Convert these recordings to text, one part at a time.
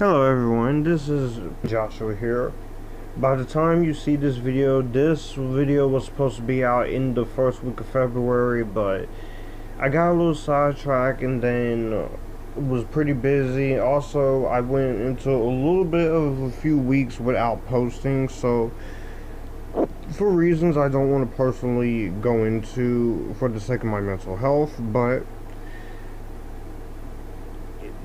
Hello everyone, this is Joshua here. By the time you see this video was supposed to be out in the first week of February, but I got a little sidetracked and then was pretty busy. Also, I went into a little bit of a few weeks without posting, so for reasons I don't want to personally go into for the sake of my mental health, but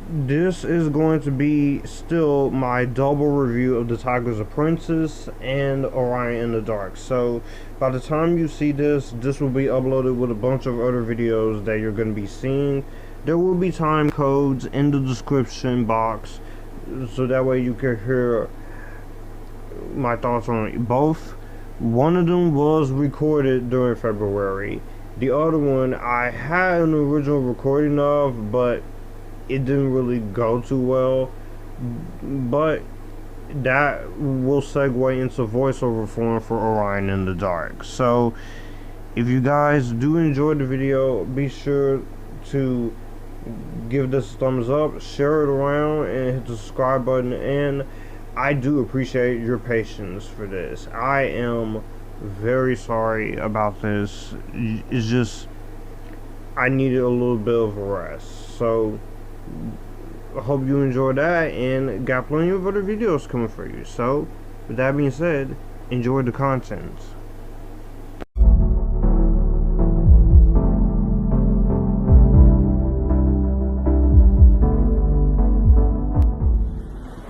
this is going to be still my double review of the Apprentice and Orion in the Dark. So by the time you see this will be uploaded with a bunch of other videos that you're going to be seeing. There will be time codes in the description box, so that way you can hear my thoughts on it. Both. One of them was recorded during February. The other one I had an original recording of, but it didn't really go too well, but that will segue into voiceover form for Orion in the Dark. So if you guys do enjoy the video, be sure to give this a thumbs up, share it around, and hit the subscribe button. And I do appreciate your patience for this. I am very sorry about this. It's just I needed a little bit of a rest. So I hope you enjoyed that, and got plenty of other videos coming for you. So with that being said, enjoy the content.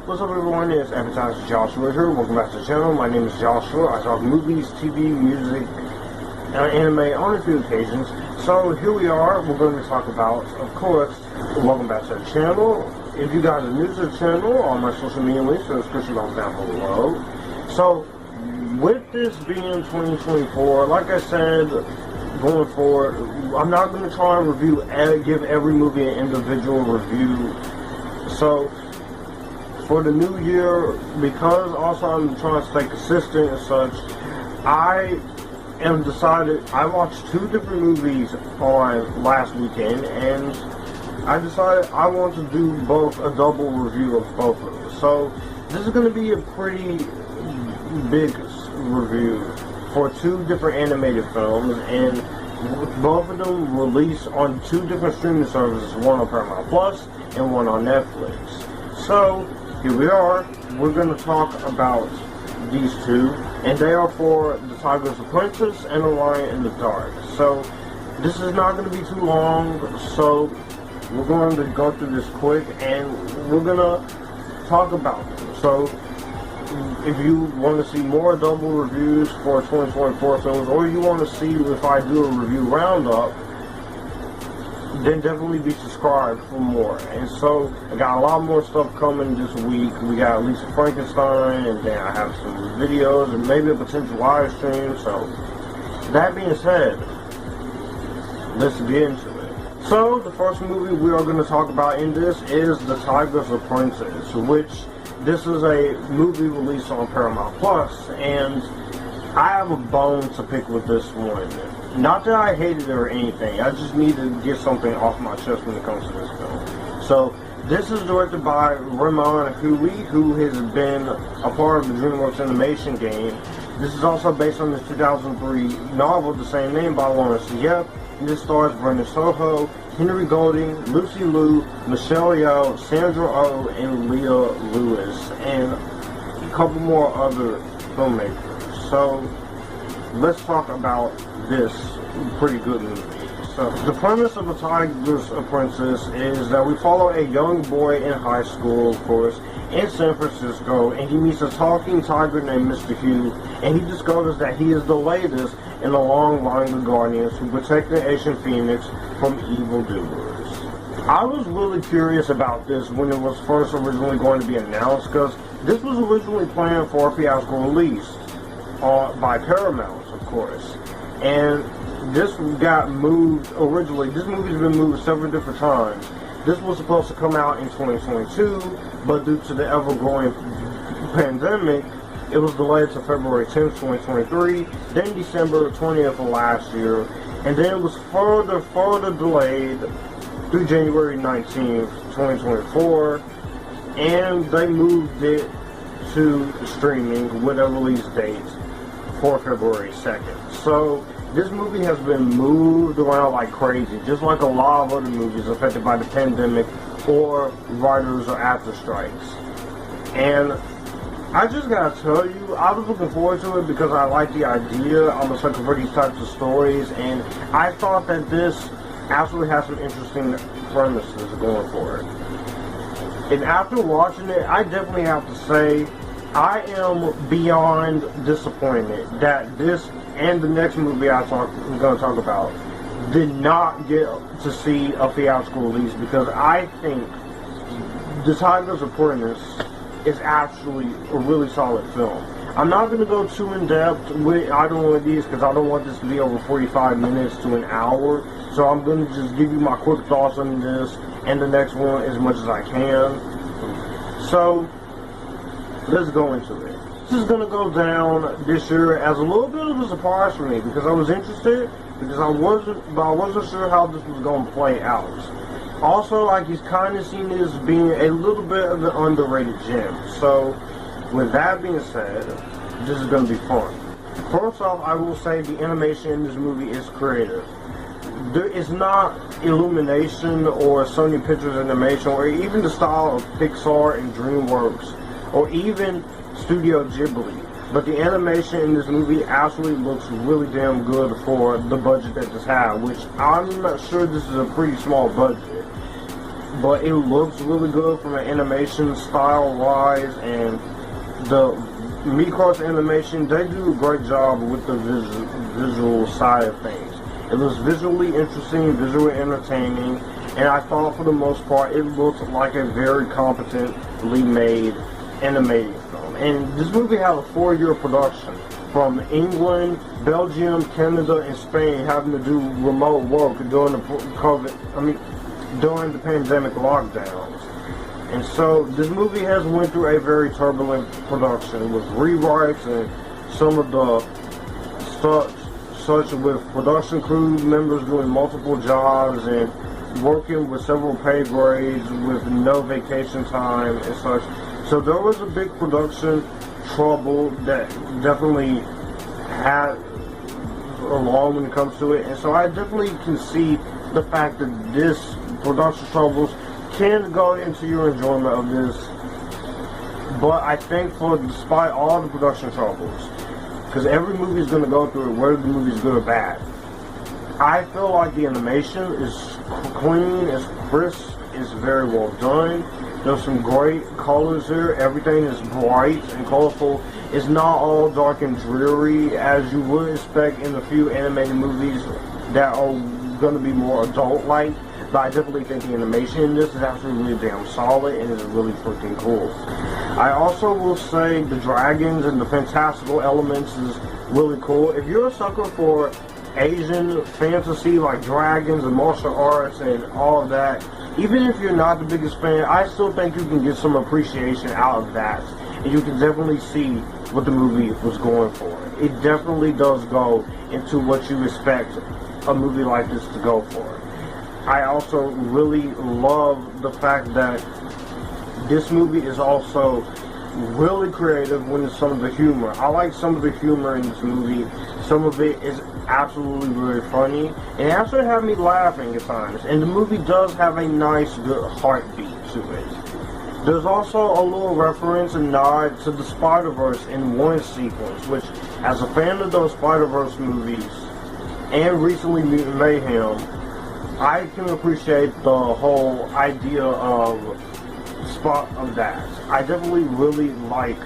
What's up everyone, it's Epictastic Joshua here. Welcome back to the channel. My name is Joshua. I talk movies, TV, music, anime on a few occasions. So here we are. We're going to talk about, of course, welcome back to the channel. If you guys are new to the channel, all my social media links in the description box down below. So with this being 2024, like I said, going forward, I'm not going to try and give every movie an individual review. So for the new year, because also I'm trying to stay consistent and such, I watched two different movies on last weekend, and I decided I want to do both a double review of both of them. So this is going to be a pretty big review for two different animated films, and both of them released on two different streaming services, one on Paramount Plus and one on Netflix. So here we are. We're going to talk about these two, and they are for the Apprentice and Orion in the Dark. So this is not going to be too long, so we're going to go through this quick and we're going to talk about them. So if you want to see more double reviews for 2024 films, or you want to see if I do a review roundup, then definitely be subscribed for more. And so I got a lot more stuff coming this week. We got Lisa Frankenstein, and then I have some videos and maybe a potential live stream. So that being said, let's get into it. So the first movie we are going to talk about in this is The Apprentice, which this is a movie released on Paramount Plus, and I have a bone to pick with this one. Not that I hated it or anything, I just need to get something off my chest when it comes to this film. So this is directed by Raman Hui, who has been a part of the DreamWorks animation game. This is also based on the 2003 novel, the same name, by Lawrence Yep. And this stars Brendan Soho, Henry Golding, Lucy Liu, Michelle Yeoh, Sandra Oh, and Leah Lewis, and a couple more other filmmakers. So let's talk about this pretty good movie. So the premise of The Apprentice is that we follow a young boy in high school, of course, in San Francisco, and he meets a talking tiger named Mr. Hugh, and he discovers that he is the latest in a long line of guardians who protect the Asian Phoenix from evildoers. I was really curious about this when it was first originally going to be announced, because this was originally planned for a theatrical release by Paramount, of course, and this got moved originally. This movie's been moved several different times. This was supposed to come out in 2022, but due to the ever-growing pandemic, it was delayed to February 10th, 2023, then December 20th of last year, and then it was further delayed through January 19th, 2024, and they moved it to streaming with a release date for February 2nd. So this movie has been moved around like crazy, just like a lot of other movies affected by the pandemic or writers or actor strikes. And I just gotta tell you, I was looking forward to it because I like the idea. I'm a sucker for these types of stories, and I thought that this absolutely has some interesting premises going for it. And after watching it, I definitely have to say I am beyond disappointed that this and the next movie I'm going to talk about did not get to see a theatrical release, because I think The Timecodes Apprentice is actually a really solid film. I'm not going to go too in depth with either one of these because I don't want this to be over 45 minutes to an hour. So I'm going to just give you my quick thoughts on this and the next one as much as I can. So let's go into it. This is going to go down this year as a little bit of a surprise for me because I was interested, because I wasn't sure how this was going to play out. Also, like, he's kind of seen as being a little bit of an underrated gem. So with that being said, this is going to be fun. First off, I will say the animation in this movie is creative. There is not Illumination or Sony Pictures Animation or even the style of Pixar and DreamWorks or even Studio Ghibli. But the animation in this movie absolutely looks really damn good for the budget that this had, which I'm not sure this is a pretty small budget. But it looks really good from an animation style-wise, and the Micros animation, they do a great job with the visual side of things. It looks visually interesting, visually entertaining, and I thought for the most part it looked like a very competently made animated film. And this movie had a 4-year production from England, Belgium, Canada, and Spain, having to do remote work during during the pandemic lockdowns. And so this movie has went through a very turbulent production with rewrites and some of the such with production crew members doing multiple jobs and working with several pay grades with no vacation time and such. So there was a big production trouble that definitely had along when it comes to it. And so I definitely can see the fact that this production troubles can go into your enjoyment of this. But I think despite all the production troubles, because every movie is going to go through it, whether the movie is good or bad, I feel like the animation is clean, it's crisp, it's very well done. There's some great colors here. Everything is bright and colorful. It's not all dark and dreary as you would expect in a few animated movies that are going to be more adult-like. But I definitely think the animation in this is actually really damn solid and is really freaking cool. I also will say the dragons and the fantastical elements is really cool. If you're a sucker for Asian fantasy like dragons and martial arts and all of that, even if you're not the biggest fan, I still think you can get some appreciation out of that. And you can definitely see what the movie was going for. It definitely does go into what you expect a movie like this to go for. I also really love the fact that this movie is also really creative when it's some of the humor. I like some of the humor in this movie. Some of it is absolutely really funny. It actually had me laughing at times. And the movie does have a nice, good heartbeat to it. There's also a little reference and nod to the Spider-Verse in one sequence, which, as a fan of those Spider-Verse movies, and recently Mutant Mayhem, I can appreciate the whole idea of that. I definitely really like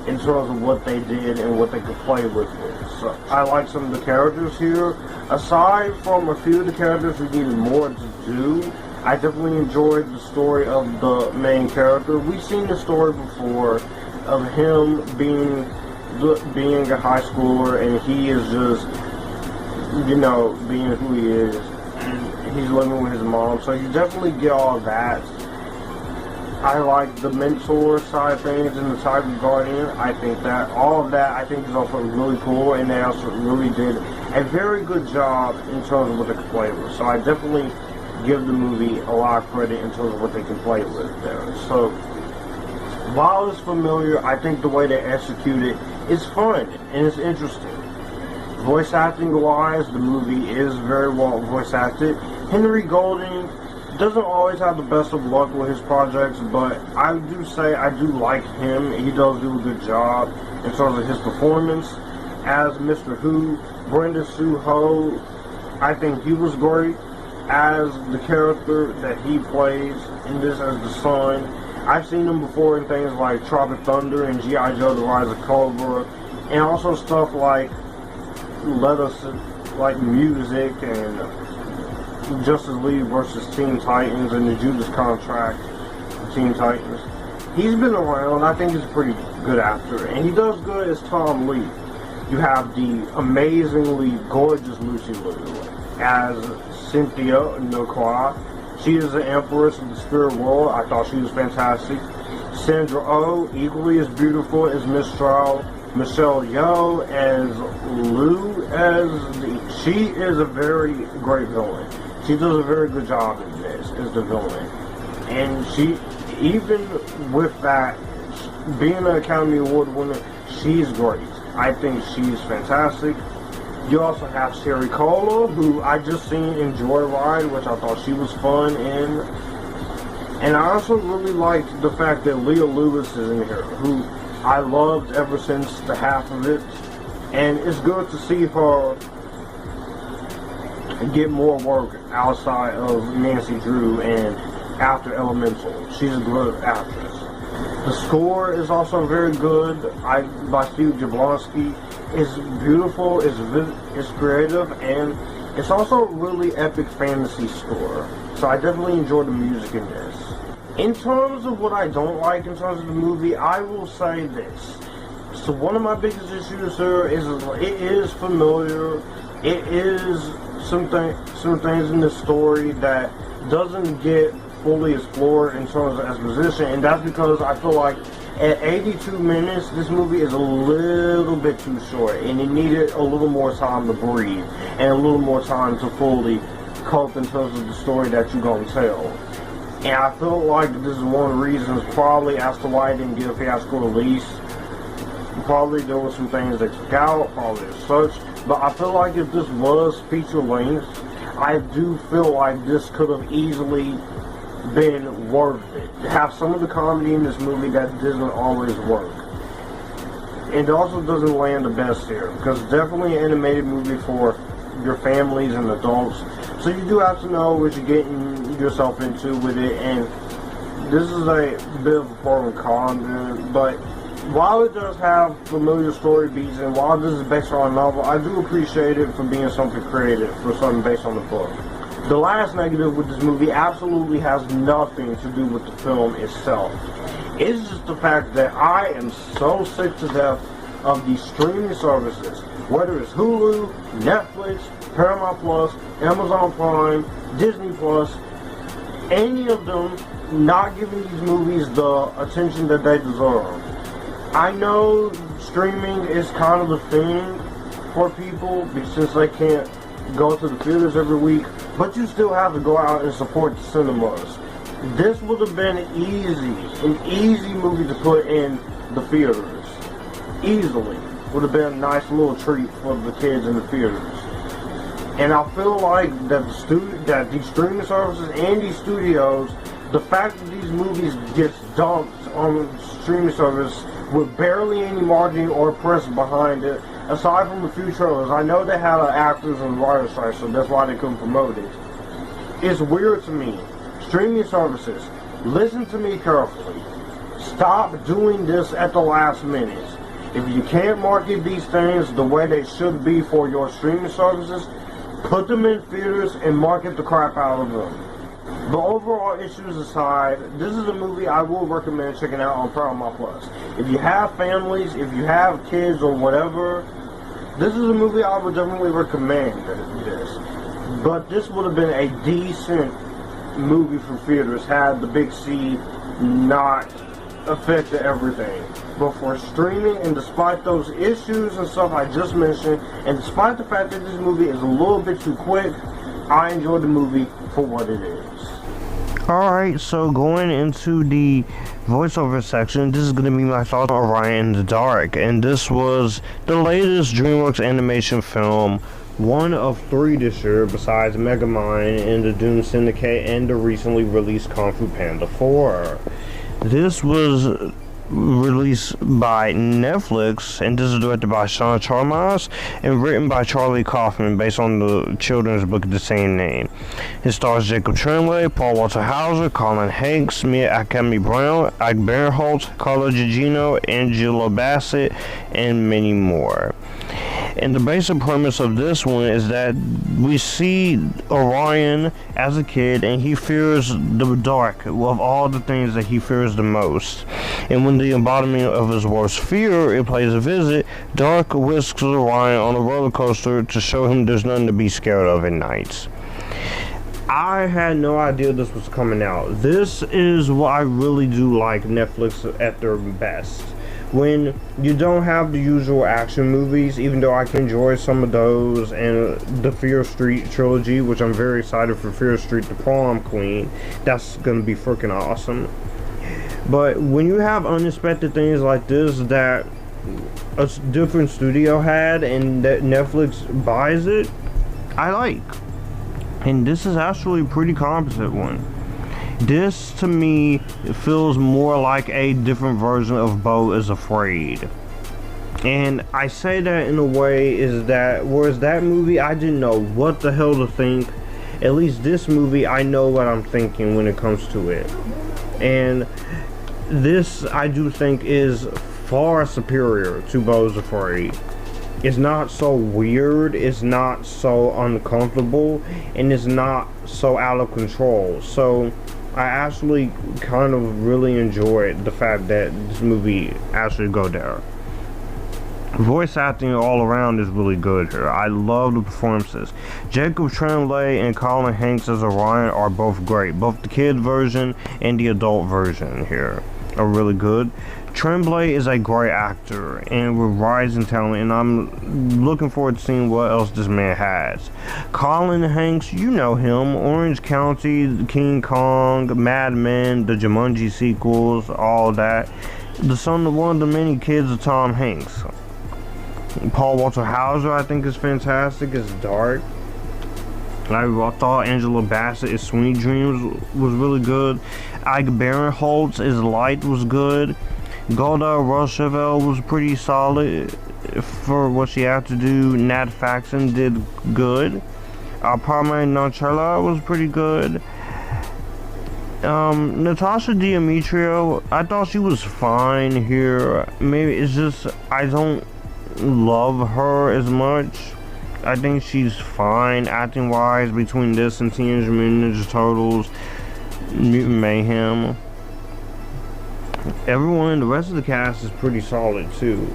in terms of what they did and what they could play with it. So I like some of the characters here. Aside from a few of the characters who needed more to do, I definitely enjoyed the story of the main character. We've seen the story before of him being a high schooler, and he is just, being who he is. And he's living with his mom, so you definitely get all that. I like the mentor side of things in the type of guardian. I think that all of that is also really cool, and they also really did a very good job in terms of what they could play with. So I definitely give the movie a lot of credit in terms of what they can play with there. So while it's familiar, I think the way they execute it is fun and it's interesting. Voice acting wise, the movie is very well voice acted. Henry Golding doesn't always have the best of luck with his projects, but I do say I do like him. He does do a good job in terms of his performance as Mr. Hu. Brenda Sue Ho, I think he was great as the character that he plays in this as the son. I've seen him before in things like Tropic Thunder and G.I. Joe: The Rise of Cobra, and also stuff like Music and Justice League versus Teen Titans and the Judas Contract for Teen Titans. He's been around. I think he's a pretty good actor, and he does good as Tom Lee. You have the amazingly gorgeous Lucy Liu as Cynthia Nkoa. She is the Empress of the Spirit World. I thought she was fantastic. Sandra Oh, equally as beautiful as Miss Stroud. Michelle Yeoh as Lou she is a very great villain. She does a very good job in this as the villain. And she, even with that, being an Academy Award winner, she's great. I think she's fantastic. You also have Sherry Cola, who I just seen in Joyride, which I thought she was fun in. And I also really liked the fact that Leah Lewis is in here, who I loved ever since the half of it. And it's good to see her get more work outside of Nancy Drew and after Elemental. She's a good actress. The score is also very good by Steve Jablonsky. It's beautiful, it's creative, and it's also a really epic fantasy score. So I definitely enjoy the music in this. In terms of what I don't like in terms of the movie, I will say this. So one of my biggest issues here is it is familiar. It is some things in the story that doesn't get fully explored in terms of exposition, and that's because I feel like at 82 minutes, this movie is a little bit too short, and it needed a little more time to breathe, and a little more time to fully cope in terms of the story that you're going to tell. And I feel like this is one of the reasons probably as to why I didn't get a theatrical release. Probably there were some things they took out, probably as such, but I feel like if this was feature length, I do feel like this could have easily been worth it. Have some of the comedy in this movie that doesn't always work. It also doesn't land the best here, because it's definitely an animated movie for your families and adults. So you do have to know what you're getting yourself into with it, and this is a bit of a pro and con, but while it does have familiar story beats, and while this is based on a novel, I do appreciate it for being something creative, for something based on the book. The last negative with this movie absolutely has nothing to do with the film itself. It's just the fact that I am so sick to death of these streaming services, whether it's Hulu, Netflix, Paramount Plus, Amazon Prime, Disney Plus, any of them not giving these movies the attention that they deserve. I know streaming is kind of a thing for people since they can't go to the theaters every week, but you still have to go out and support the cinemas. This would have been an easy movie to put in the theaters. Easily. Would have been a nice little treat for the kids in the theaters. And I feel like that these streaming services and these studios, the fact that these movies get dumped on streaming service with barely any marketing or press behind it, aside from a few trailers. I know they had actors and writer strike, so that's why they couldn't promote it. It's weird to me. Streaming services, listen to me carefully. Stop doing this at the last minute. If you can't market these things the way they should be for your streaming services, put them in theaters and market the crap out of them. But overall issues aside, this is a movie I will recommend checking out on Paramount Plus. If you have families, if you have kids or whatever, this is a movie I would definitely recommend this. But this would have been a decent movie for theaters had the big C not affected everything. But for streaming, and despite those issues and stuff I just mentioned, and despite the fact that this movie is a little bit too quick, I enjoyed the movie for what it is. Alright, so going into the voiceover section, this is going to be my thoughts on Orion in the Dark, and this was the latest DreamWorks animation film, one of 3 this year, besides Megamind and the Doom Syndicate and the recently released Kung Fu Panda 4. This was released by Netflix, and this is directed by Sean Chalmers and written by Charlie Kaufman based on the children's book of the same name. It stars Jacob Tremblay, Paul Walter Hauser, Colin Hanks, Mia Akemi Brown, Ike Barinholtz, Carla Gugino, Angela Bassett, and many more. And the basic premise of this one is that we see Orion as a kid, and he fears the dark of all the things that he fears the most. And when the embodiment of his worst fear, it plays a visit, Dark whisks Orion on a roller coaster to show him there's nothing to be scared of at night. I had no idea this was coming out. This is what I really do like Netflix at their best. When you don't have the usual action movies, even though I can enjoy some of those, and the Fear Street trilogy, which I'm very excited for Fear Street, the Prom Queen, that's gonna be freaking awesome. But when you have unexpected things like this that a different studio had and that Netflix buys it, I like. And this is actually a pretty competent one. This, to me, feels more like a different version of Beau is Afraid. And I say that in a way is that, whereas that movie, I didn't know what the hell to think. At least this movie, I know what I'm thinking when it comes to it. And this, I do think, is far superior to Beau is Afraid. It's not so weird, it's not so uncomfortable, and it's not so out of control. So I actually kind of really enjoyed the fact that this movie actually go there. Voice acting all around is really good here. I love the performances. Jacob Tremblay and Colin Hanks as Orion are both great. Both the kid version and the adult version here are really good. Tremblay is a great actor and with rising talent, and I'm looking forward to seeing what else this man has. Colin Hanks, you know him, Orange County, King Kong, Mad Men, the Jumanji sequels, all that. The son of one of the many kids of Tom Hanks. Paul Walter Hauser, I think, is fantastic as Dark. I thought Angela Bassett as Sweet Dreams was really good. Ike Barinholtz as Light was good. Golda Rochevelle was pretty solid for what she had to do. Nat Faxon did good. Parma Noncella was pretty good. Natasha D'Ametrio, I thought she was fine here. Maybe it's just I don't love her as much. I think she's fine acting wise between this and Teenage Mutant Ninja Turtles, Mutant Mayhem. Everyone, the rest of the cast is pretty solid too.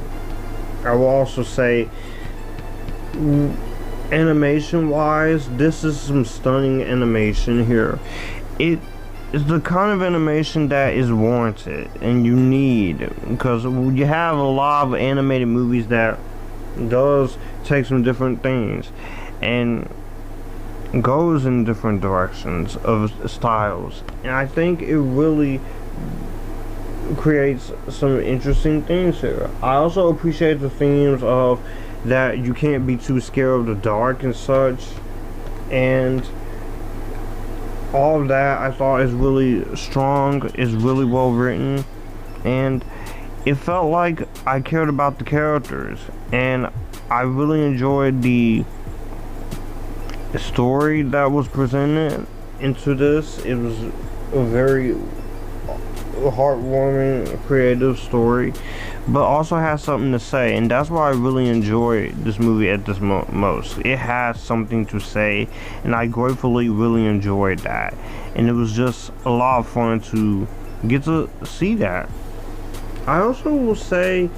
I will also say, animation wise, this is some stunning animation here. It is the kind of animation that is warranted and you need, because you have a lot of animated movies that does take some different things and goes in different directions of styles, and I think it really creates some interesting things here. I also appreciate the themes of that you can't be too scared of the dark and such, and all of that I thought is really strong, is really well written, and it felt like I cared about the characters, and I really enjoyed the story that was presented into this. It was a very heartwarming, creative story, but also has something to say, and that's why I really enjoy this movie at this most. It has something to say, and I gratefully really enjoyed that, and it was just a lot of fun to get to see that. I also will say,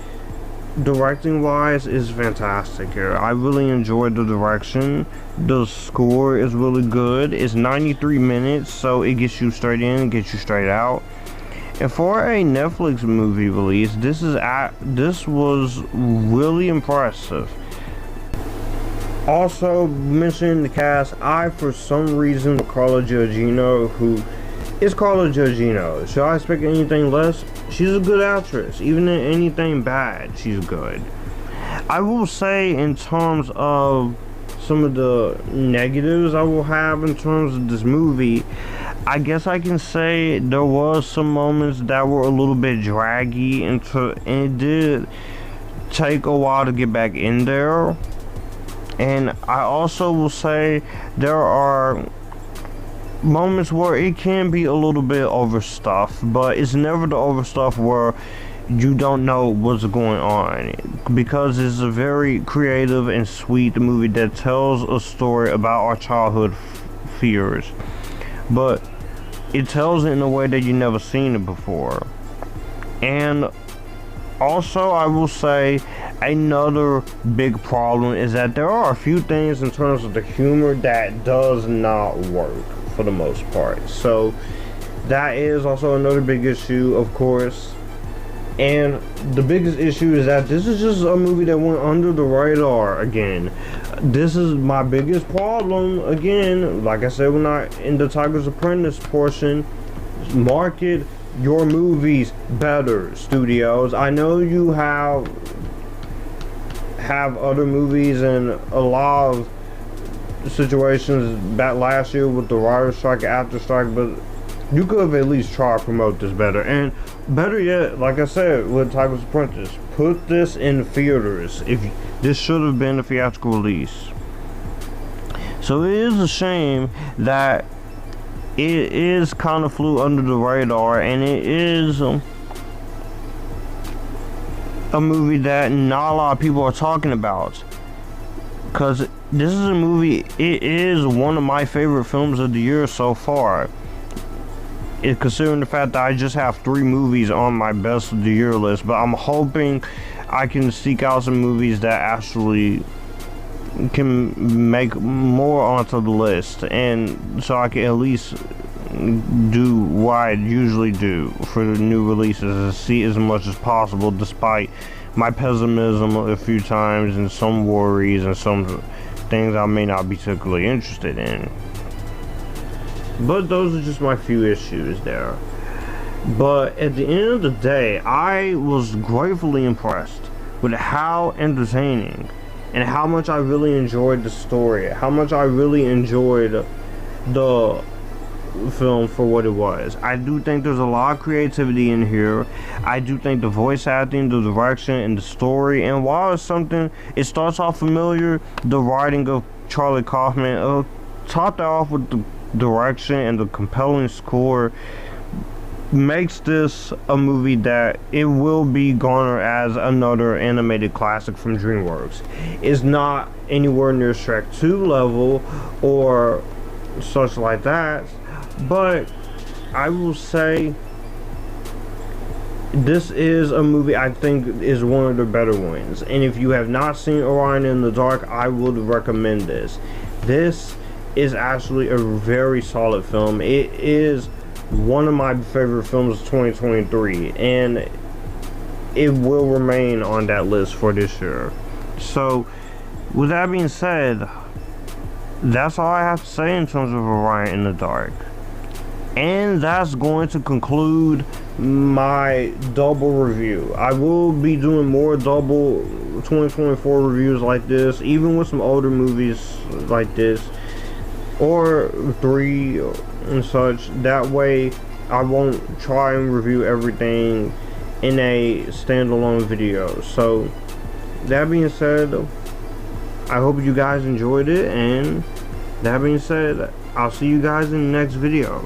directing wise is fantastic here. I really enjoyed the direction. The score is really good. It's 93 minutes, so it gets you straight in and gets you straight out. And for a Netflix movie release, this was really impressive. Also, mentioning the cast, I for some reason Carla Gugino, who It's Carla Gugino. Should I expect anything less? She's a good actress. Even in anything bad, she's good. I will say, in terms of some of the negatives I will have in terms of this movie, I guess I can say there was some moments that were a little bit draggy, and it did take a while to get back in there. And I also will say there are moments where it can be a little bit overstuffed, but it's never the overstuff where you don't know what's going on, because it's a very creative and sweet movie that tells a story about our childhood fears, but it tells it in a way that you've never seen it before. And also, I will say another big problem is that there are a few things in terms of the humor that does not work for the most part. So that is also another big issue, of course. And the biggest issue is that this is just a movie that went under the radar again. This is my biggest problem again. Like I said, we're not in the Tiger's Apprentice portion. Market your movies better, studios. I know you have other movies and a lot of situations back last year with the writer's strike, after strike, but you could have at least tried to promote this better. And better yet, like I said with Tiger's Apprentice, put this in theaters. If this should have been a theatrical release. So it is a shame that it is kind of flew under the radar, and it is a movie that not a lot of people are talking about, because this is a movie, it is one of my favorite films of the year so far. Considering the fact that I just have 3 movies on my best of the year list, but I'm hoping I can seek out some movies that actually can make more onto the list, and so I can at least do what I usually do for the new releases and see as much as possible, despite my pessimism a few times and some worries and some things I may not be particularly interested in. But those are just my few issues there. But at the end of the day, I was gratefully impressed with how entertaining and how much I really enjoyed the story, how much I really enjoyed the film for what it was. I do think there's a lot of creativity in here. I do think the voice acting, the direction, and the story, and while it's something, it starts off familiar, the writing of Charlie Kaufman, topped off with the direction and the compelling score, makes this a movie that it will be garnered as another animated classic from DreamWorks. It's not anywhere near Shrek 2 level or such like that, but I will say this is a movie I think is one of the better ones. And if you have not seen Orion in the Dark, I would recommend this. This is actually a very solid film. It is one of my favorite films of 2023, and it will remain on that list for this year. So with that being said, that's all I have to say in terms of Orion in the Dark. And that's going to conclude my double review. I will be doing more double 2024 reviews like this, even with some older movies like this, or 3 and such. That way I won't try and review everything in a standalone video. So that being said, I hope you guys enjoyed it, and that being said, I'll see you guys in the next video.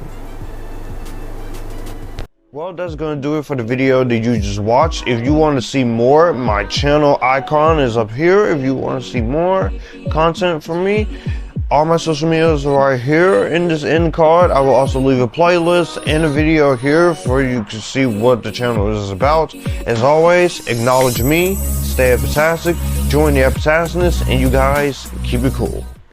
Well, that's going to do it for the video that you just watched. If you want to see more, my channel icon is up here. If you want to see more content from me, all my social medias are right here in this end card. I will also leave a playlist and a video here for you to see what the channel is about. As always, acknowledge me, stay Epictastic, join the Epictasticness, and you guys keep it cool.